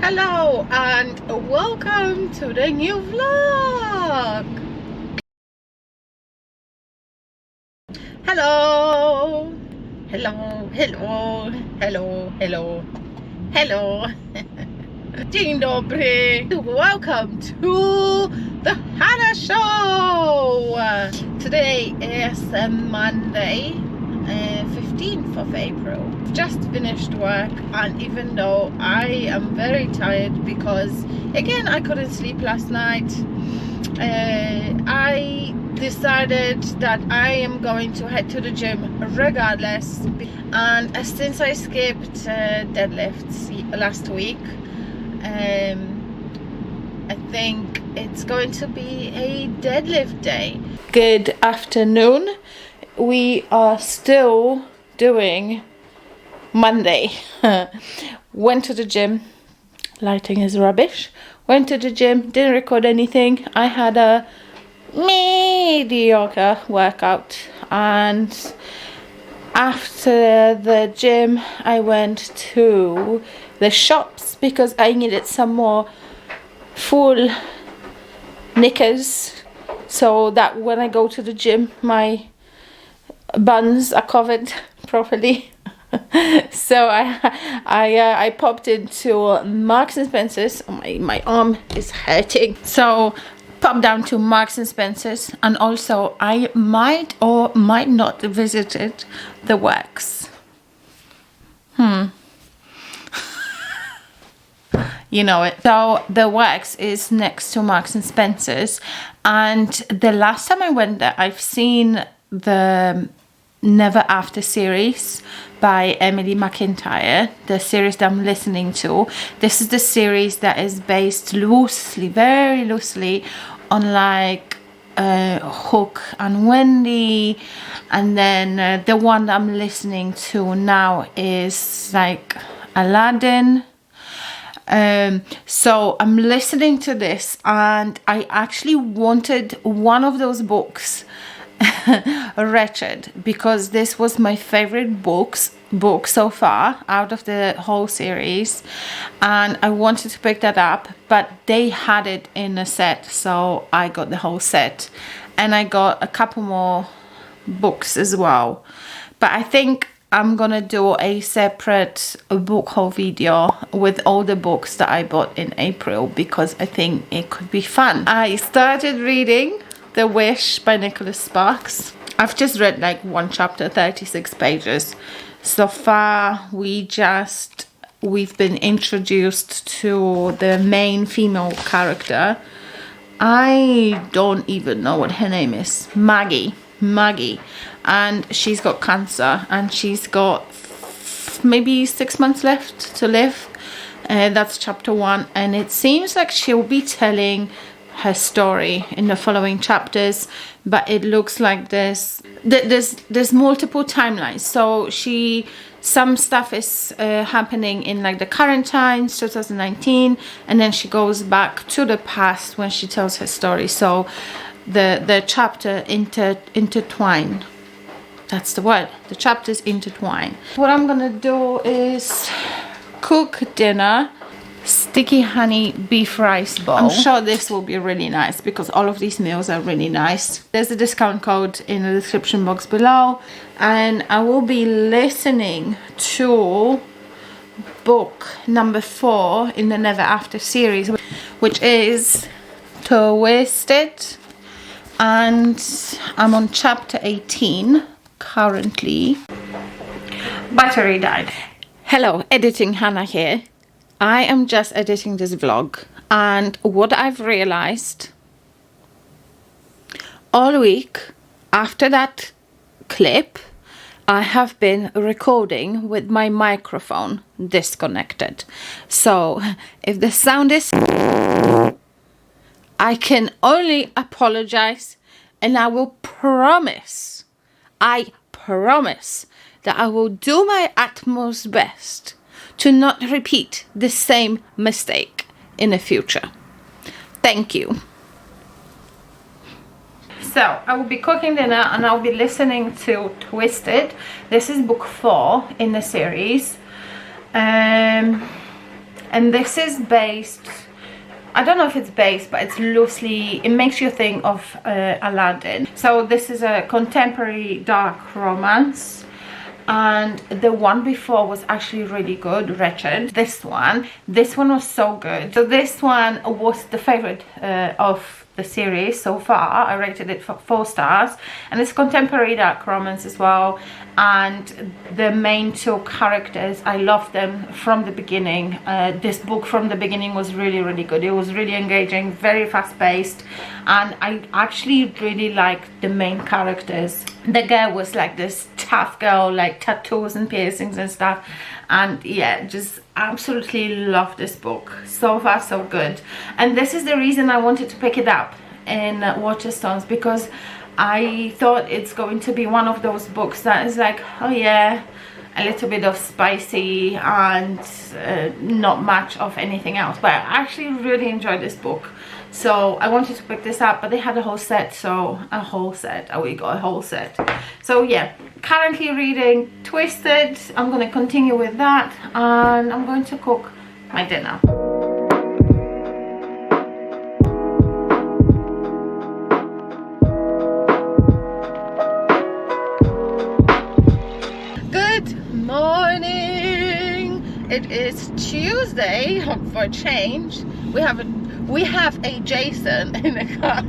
Hello and welcome to the new vlog. Hello, hello, hello, hello, hello, hello. Dzień dobry. Welcome to the Hanna show. Today is Monday, 15th of April. Just finished work, and even though I am very tired because again I couldn't sleep last night, I decided that I am going to head to the gym regardless. And since I skipped deadlifts last week, I think it's going to be a deadlift day. Good afternoon. We are still doing Monday. Went to the gym. Lighting is rubbish. Went to the gym, didn't record anything. I had a mediocre workout, and after the gym I went to the shops because I needed some more full knickers so that when I go to the gym my buns are covered properly. So I popped into Marks and Spencer's. My arm is hurting, so popped down to Marks and Spencer's, and also I might or might not visited the Works. You know it. So the Works is next to Marks and Spencer's, and the last time I went there I've seen the Never After series by Emily McIntyre, the series that I'm listening to. This is the series that is based loosely, very loosely, on like Hook and Wendy, and then the one that I'm listening to now is like Aladdin. So I'm listening to this, and I actually wanted one of those books, Wretched, because this was my favorite book so far out of the whole series, and I wanted to pick that up, but they had it in a set, so I got the whole set, and I got a couple more books as well. But I think I'm gonna do a separate book haul video with all the books that I bought in April because I think it could be fun. I started reading The Wish by Nicholas Sparks. I've just read like one chapter, 36 pages. So far we've been introduced to the main female character. I don't even know what her name is. Maggie, and she's got cancer, and she's got maybe 6 months left to live. That's chapter 1, and it seems like she'll be telling her story in the following chapters, but it looks like there's multiple timelines. So some stuff is happening in like the current times, 2019, and then she goes back to the past when she tells her story. So the chapter intertwine. That's the word. The chapters intertwine. What I'm gonna do is cook dinner. Sticky honey beef rice bowl. I'm sure this will be really nice because all of these meals are really nice. There's a discount code in the description box below, and I will be listening to book number 4 in the Never After series, which is Twisted, and I'm on chapter 18 currently. Battery died. Hello, editing Hannah here. I am just editing this vlog, and what I've realized all week after that clip, I have been recording with my microphone disconnected. So if the sound is, I can only apologize, and I will promise, I promise that I will do my utmost best to not repeat the same mistake in the future. Thank you. So I will be cooking dinner, and I'll be listening to Twisted. This is book 4 in the series. And and this is based, I don't know if it's based, but it's loosely, it makes you think of Aladdin. So this is a contemporary dark romance, and the one before was actually really good, Wretched. This one was so good. So this one was the favorite of the series so far. I rated it for 4 stars, and it's contemporary dark romance as well. And the main 2 characters, I love them from the beginning. This book from the beginning was really good. It was really engaging, very fast-paced, and I actually really liked the main characters. The girl was like this tough girl, like tattoos and piercings and stuff, and yeah, just absolutely love this book. So far so good, and this is the reason I wanted to pick it up in Waterstones, because I thought it's going to be one of those books that is like, oh yeah, a little bit of spicy and not much of anything else. But I actually really enjoyed this book, so I wanted to pick this up, but they had a whole set, so we got a whole set. So yeah, currently reading Twisted. I'm going to continue with that, and I'm going to cook my dinner. Morning. It is Tuesday for a change. We have a Jason in the car.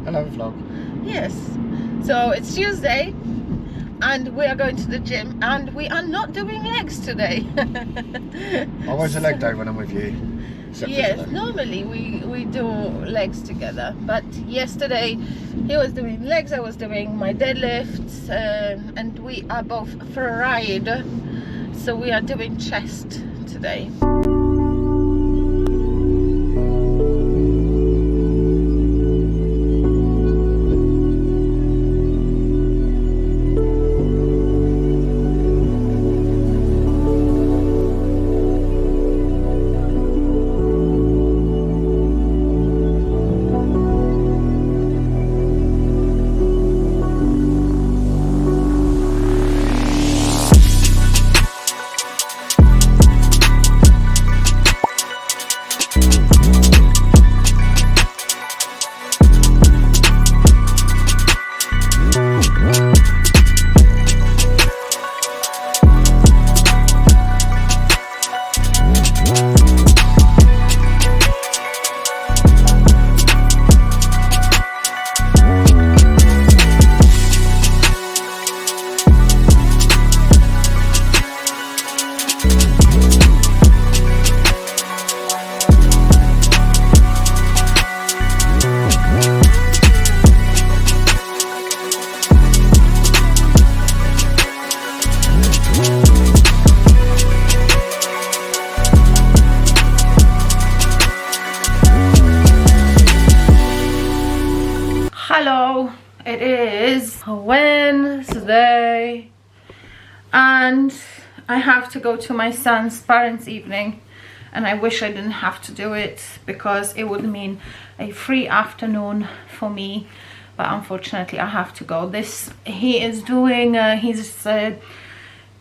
Hello vlog. Yes, so it's Tuesday and we are going to the gym, and we are not doing legs today. Always a leg day when I'm with you. Yes, normally we do legs together, but yesterday he was doing legs, I was doing my deadlifts, and we are both fried, so we are doing chest today. Hello, it is Wednesday and I have to go to my son's parents' evening, and I wish I didn't have to do it because it would mean a free afternoon for me, but unfortunately I have to go. He is doing his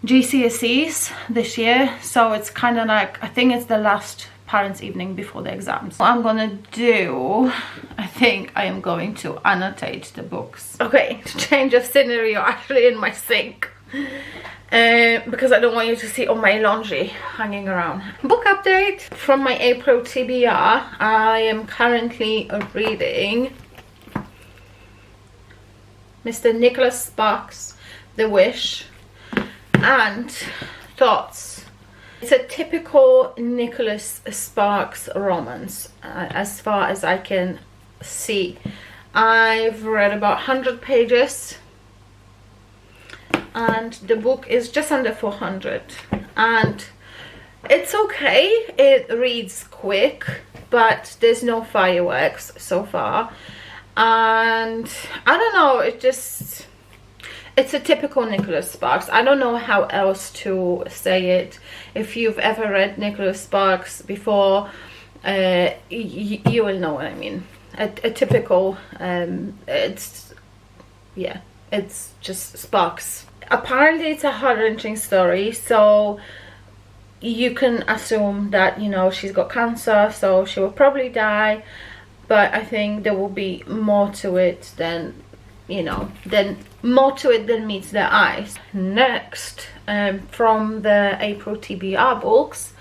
GCSEs this year, so it's kind of like, I think it's the last parents' evening before the exams. What I'm gonna do, I think I am going to annotate the books. Okay, change of scenery, you're actually in my sink. Because I don't want you to see all my laundry hanging around. Book update from my April TBR. I am currently reading Mr. Nicholas Sparks' The Wish and Thoughts. It's a typical Nicholas Sparks romance, as far as I can see. I've read about 100 pages and the book is just under 400, and it's okay, it reads quick, but there's no fireworks so far, and I don't know, it's a typical Nicholas Sparks. I don't know how else to say it. If you've ever read Nicholas Sparks before, you will know what I mean. A typical, it's just Sparks. Apparently it's a heart-wrenching story, so you can assume that, you know, she's got cancer, so she will probably die, but I think there will be more to it than, you know, more to it than meets the eyes. Next, from the April TBR books,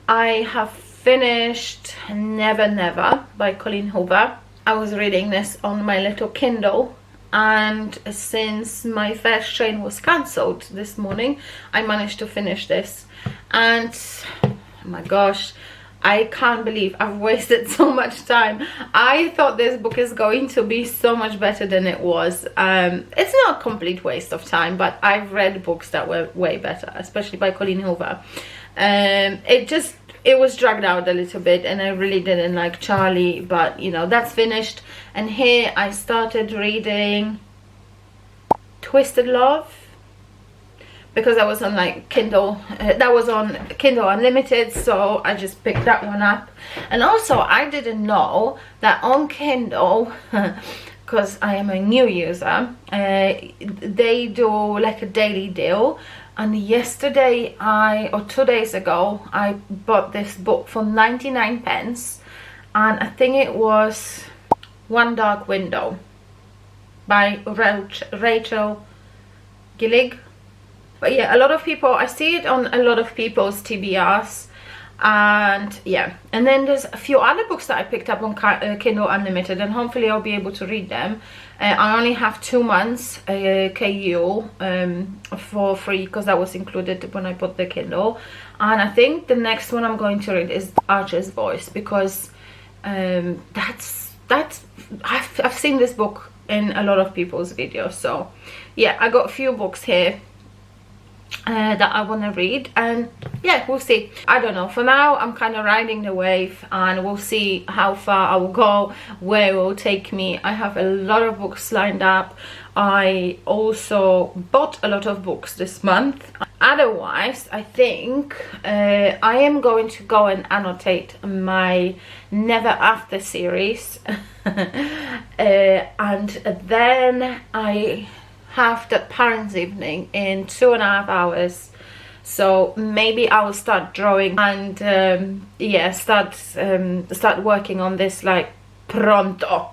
I have finished Never Never by Colleen Hoover. I was reading this on my little Kindle, and since my first train was cancelled this morning, I managed to finish this. And oh my gosh, I can't believe I've wasted so much time. I thought this book is going to be so much better than it was. It's not a complete waste of time, but I've read books that were way better, especially by Colleen Hoover. It was dragged out a little bit, and I really didn't like Charlie, but you know, that's finished. And here I started reading Twisted Love, because I was on like Kindle, that was on Kindle Unlimited, so I just picked that one up. And also I didn't know that on Kindle, because I am a new user, they do like a daily deal. And yesterday, or 2 days ago, I bought this book for 99 pence, and I think it was One Dark Window by Rachel Gillig. But yeah, a lot of people, I see it on a lot of people's TBRs, and yeah. And then there's a few other books that I picked up on Kindle Unlimited, and hopefully I'll be able to read them. I only have 2 months KU for free, because that was included when I bought the Kindle. And I think the next one I'm going to read is Archer's Voice, because I've seen this book in a lot of people's videos. So yeah, I got a few books here that I want to read, and yeah, we'll see. I don't know, for now I'm kind of riding the wave, and we'll see how far I will go, where it will take me. I have a lot of books lined up. I also bought a lot of books this month. Otherwise, I think I am going to go and annotate my Never After series and then I have the parents' evening in 2.5 hours, so maybe I will start drawing and yeah, start working on this like pronto.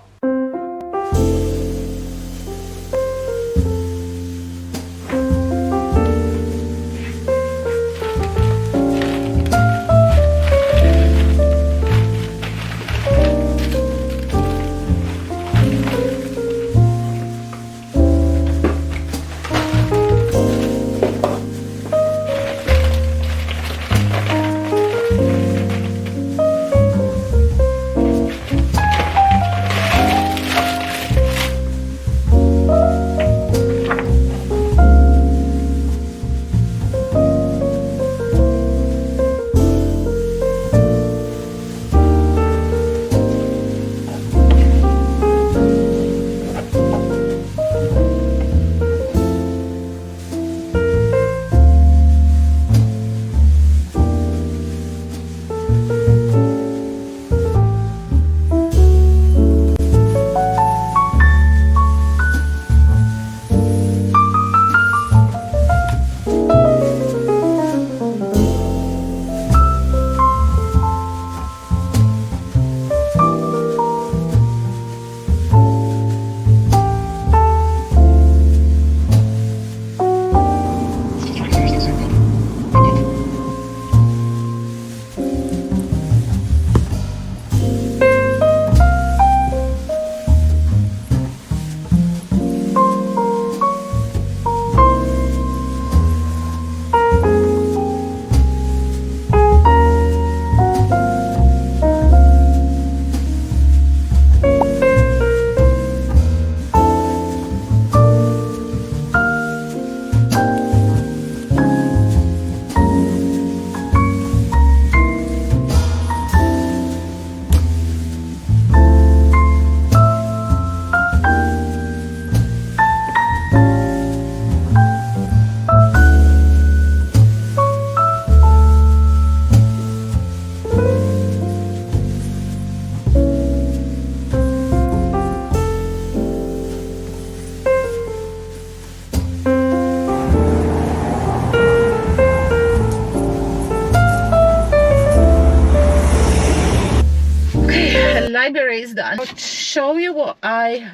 library is done. I'll show you what I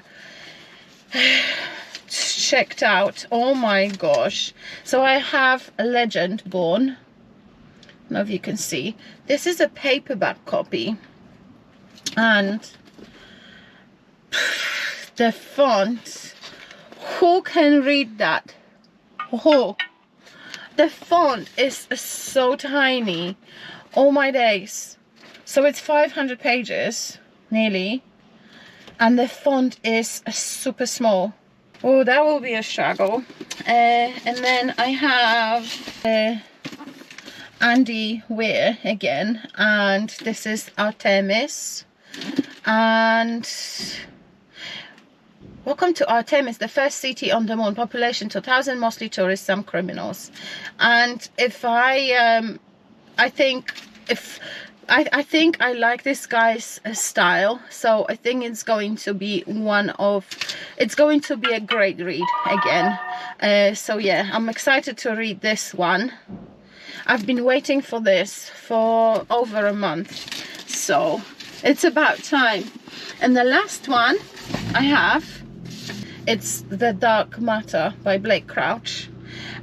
checked out. Oh my gosh. So I have a Legend Born. I don't know if you can see. This is a paperback copy. And the font, who can read that? Oh, the font is so tiny. Oh my days. So it's 500 pages nearly, and the font is super small. Oh, that will be a struggle. And then I have Andy Weir again, and this is Artemis. And welcome to Artemis, the first city on the moon. Population 2,000, mostly tourists, some criminals. And if I think I like this guy's style, so I think it's going to be a great read again. So yeah, I'm excited to read this one. I've been waiting for this for over a month, so it's about time. And the last one I have, it's The Dark Matter by Blake Crouch.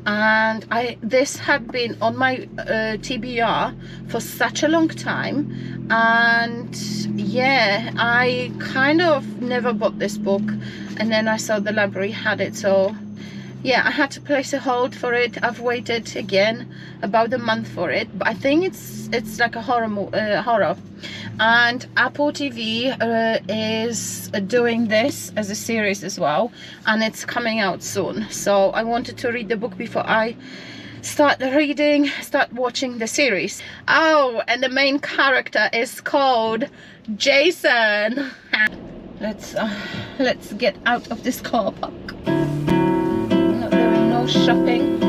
And this had been on my TBR for such a long time, and yeah, I kind of never bought this book, and then I saw the library had it, so yeah, I had to place a hold for it. I've waited again about a month for it, but I think it's like a horror. And Apple TV is doing this as a series as well, and it's coming out soon. So I wanted to read the book before I start watching the series. Oh, and the main character is called Jason. Let's get out of this car park. Not doing no shopping.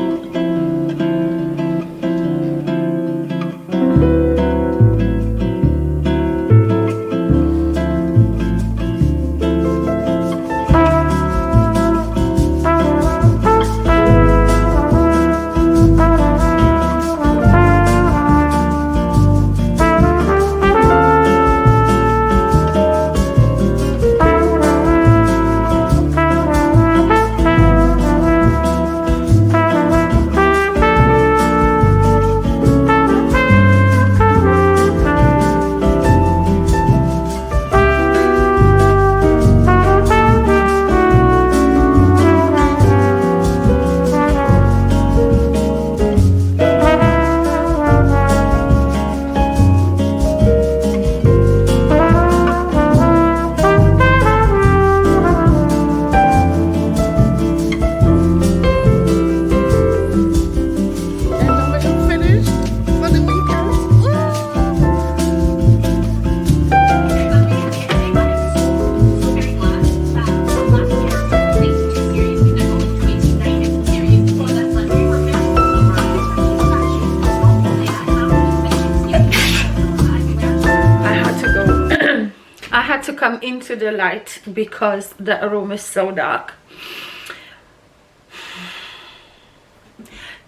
To come into the light because the room is so dark.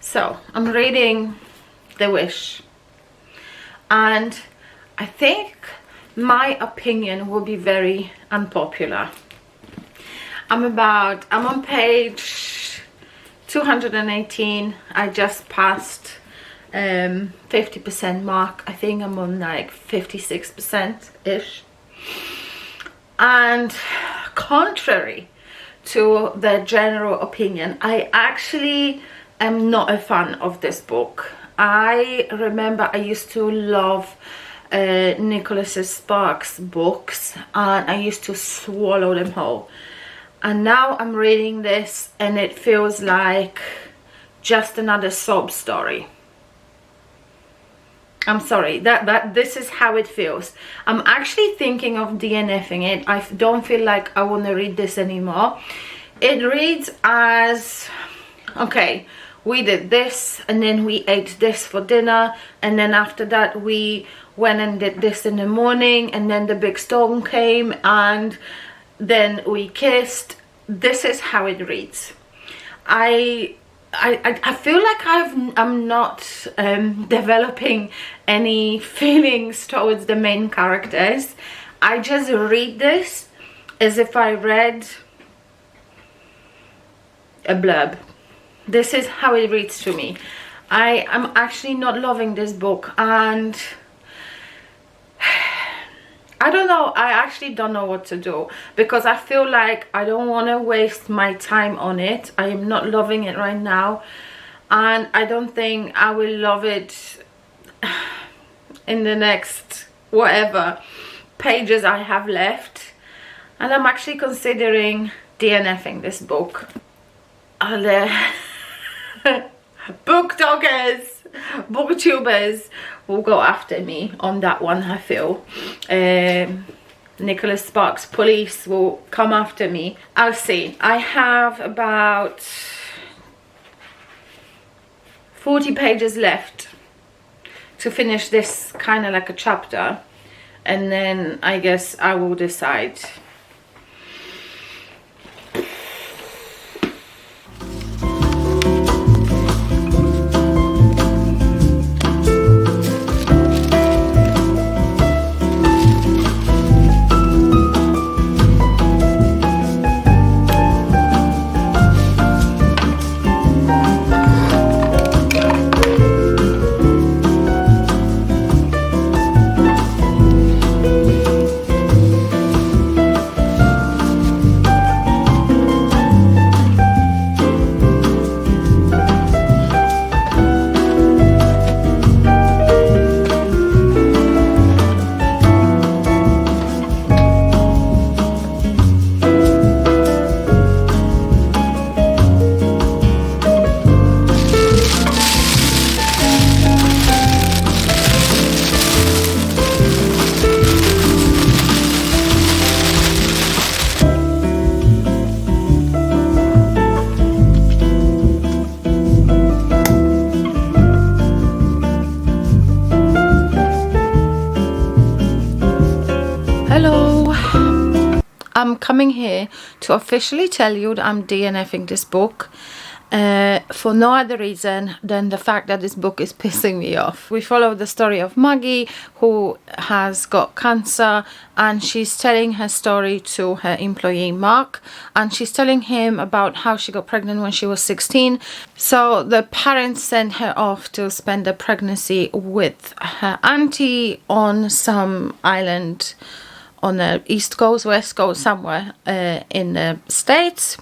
So I'm reading The Wish, and I think my opinion will be very unpopular. I'm on page 218. I just passed 50% mark. I think I'm on like 56% ish. And contrary to the general opinion, I actually am not a fan of this book. I remember I used to love Nicholas Sparks books, and I used to swallow them whole. And now I'm reading this and it feels like just another sob story. I'm sorry, this is how it feels. I'm actually thinking of DNFing it. I don't feel like I want to read this anymore. It reads as, okay, we did this, and then we ate this for dinner, and then after that we went and did this in the morning, and then the big storm came, and then we kissed. This is how it reads. I feel like I'm not developing any feelings towards the main characters, I just read this as if I read a blurb. This is how it reads to me. I am actually not loving this book, and I don't know, I actually don't know what to do, because I feel like I don't want to waste my time on it. I am not loving it right now, and I don't think I will love it in the next whatever pages I have left. And I'm actually considering DNFing this book. Booktokers, booktubers will go after me on that one, I feel. Nicholas Sparks police will come after me. I'll see. I have about 40 pages left to finish this kind of like a chapter, and then I guess I will decide. I'm coming here to officially tell you that I'm DNFing this book for no other reason than the fact that this book is pissing me off. We follow the story of Maggie, who has got cancer, and she's telling her story to her employee Mark, and she's telling him about how she got pregnant when she was 16. So the parents sent her off to spend the pregnancy with her auntie on some island on the east coast, west coast, somewhere in the States.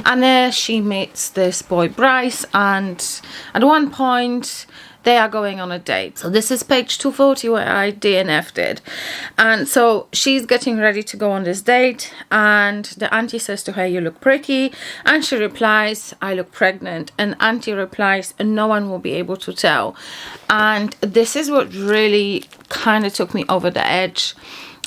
And there she meets this boy Bryce, and at one point they are going on a date. So this is page 240 where I DNF'd it. And so she's getting ready to go on this date, and the auntie says to her, "You look pretty," and she replies, "I look pregnant," and auntie replies, "No one will be able to tell." And this is what really kind of took me over the edge.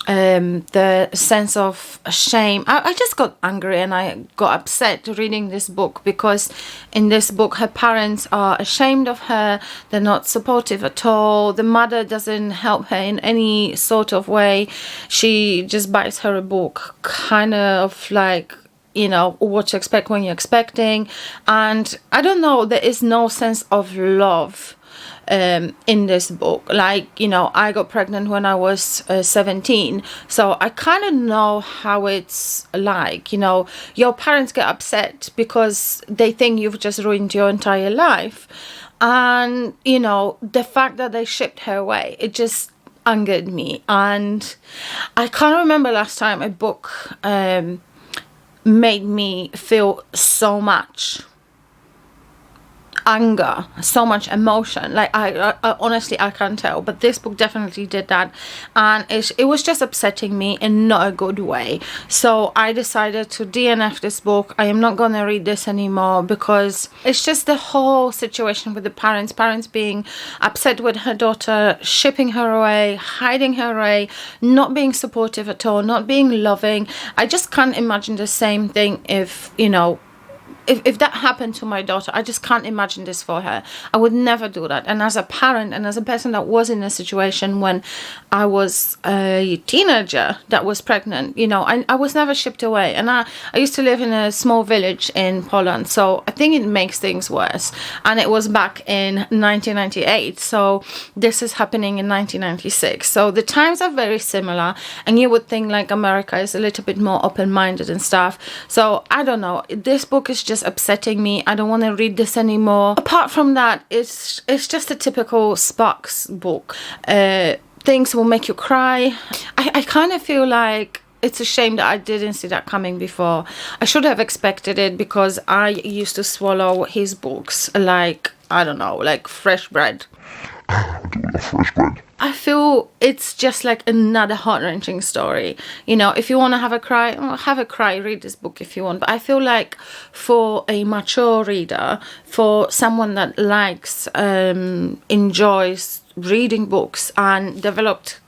The sense of shame. I just got angry and I got upset reading this book, because in this book her parents are ashamed of her. They're not supportive at all. The mother doesn't help her in any sort of way. She just buys her a book, kind of like, you know, what to expect when you're expecting. And I don't know, there is no sense of love in this book. Like, you know, I got pregnant when I was 17, so I kind of know how it's like. You know, your parents get upset because they think you've just ruined your entire life, and you know, the fact that they shipped her away, it just angered me. And I can't remember last time a book made me feel so much anger, so much emotion. Like I honestly, I can't tell, but this book definitely did that, and it was just upsetting me in not a good way. So I decided to DNF this book. I am not gonna read this anymore, because it's just the whole situation with the parents being upset with her daughter, shipping her away, hiding her away, not being supportive at all, not being loving. I just can't imagine the same thing if, you know, if that happened to my daughter, I just can't imagine this for her. I would never do that. And as a parent and as a person that was in a situation when I was a teenager that was pregnant, you know, I was never shipped away. And I used to live in a small village in Poland, so I think it makes things worse. And it was back in 1998, so this is happening in 1996. So the times are very similar, and you would think like America is a little bit more open-minded and stuff. So I don't know, this book is just upsetting me. I don't want to read this anymore. Apart from that, it's just a typical Sparks book. Things will make you cry. I kind of feel like it's a shame that I didn't see that coming before. I should have expected it, because I used to swallow his books like, I don't know, like fresh bread. I feel it's just like another heart-wrenching story. You know, if you want to have a cry, read this book if you want. But I feel like for a mature reader, for someone that likes, enjoys reading books and developed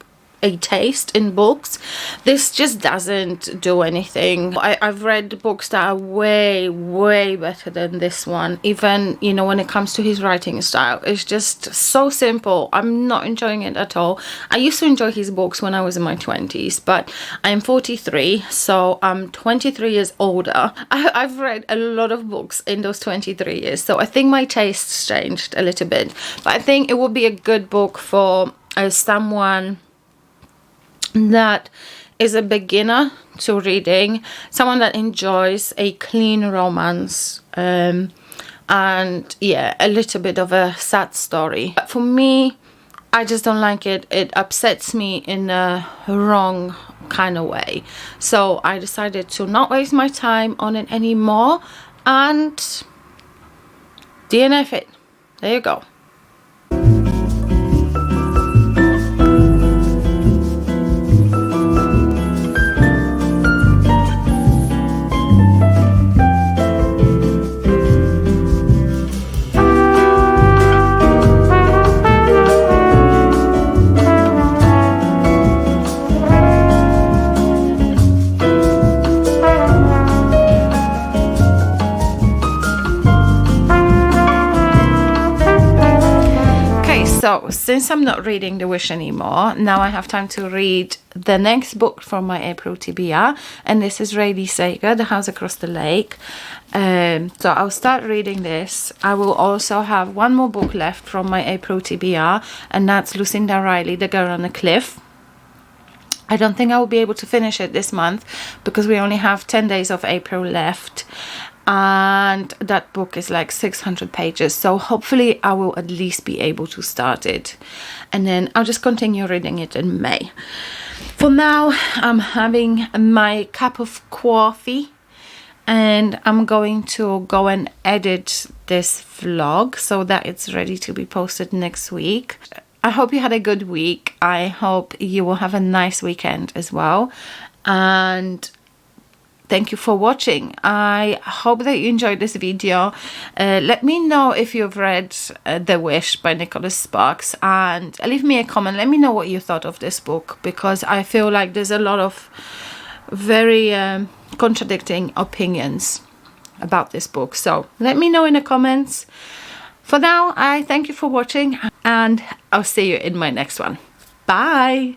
a taste in books, this just doesn't do anything. I've read books that are way better than this one. Even, you know, when it comes to his writing style, it's just so simple. I'm not enjoying it at all. I used to enjoy his books when I was in my 20s, but I'm 43, so I'm 23 years older. I've read a lot of books in those 23 years, so I think my tastes changed a little bit. But I think it would be a good book for someone that is a beginner to reading, someone that enjoys a clean romance, and yeah, a little bit of a sad story. But for me, I just don't like it. It upsets me in a wrong kind of way. So I decided to not waste my time on it anymore and DNF it. There you go. So, since I'm not reading The Wish anymore, now I have time to read the next book from my April TBR, and this is Rayleigh Sager, The House Across the Lake. So I'll start reading this. I will also have one more book left from my April TBR, and that's Lucinda Riley, The Girl on the Cliff. I don't think I will be able to finish it this month because we only have 10 days of April left. And that book is like 600 pages, so hopefully I will at least be able to start it, and then I'll just continue reading it in May. For now, I'm having my cup of coffee and I'm going to go and edit this vlog so that it's ready to be posted next week. I hope you had a good week. I hope you will have a nice weekend as well, and thank you for watching. I hope that you enjoyed this video. Let me know if you've read The Wish by Nicholas Sparks, and leave me a comment. Let me know what you thought of this book, because I feel like there's a lot of very contradicting opinions about this book. So let me know in the comments. For now, I thank you for watching, and I'll see you in my next one. Bye!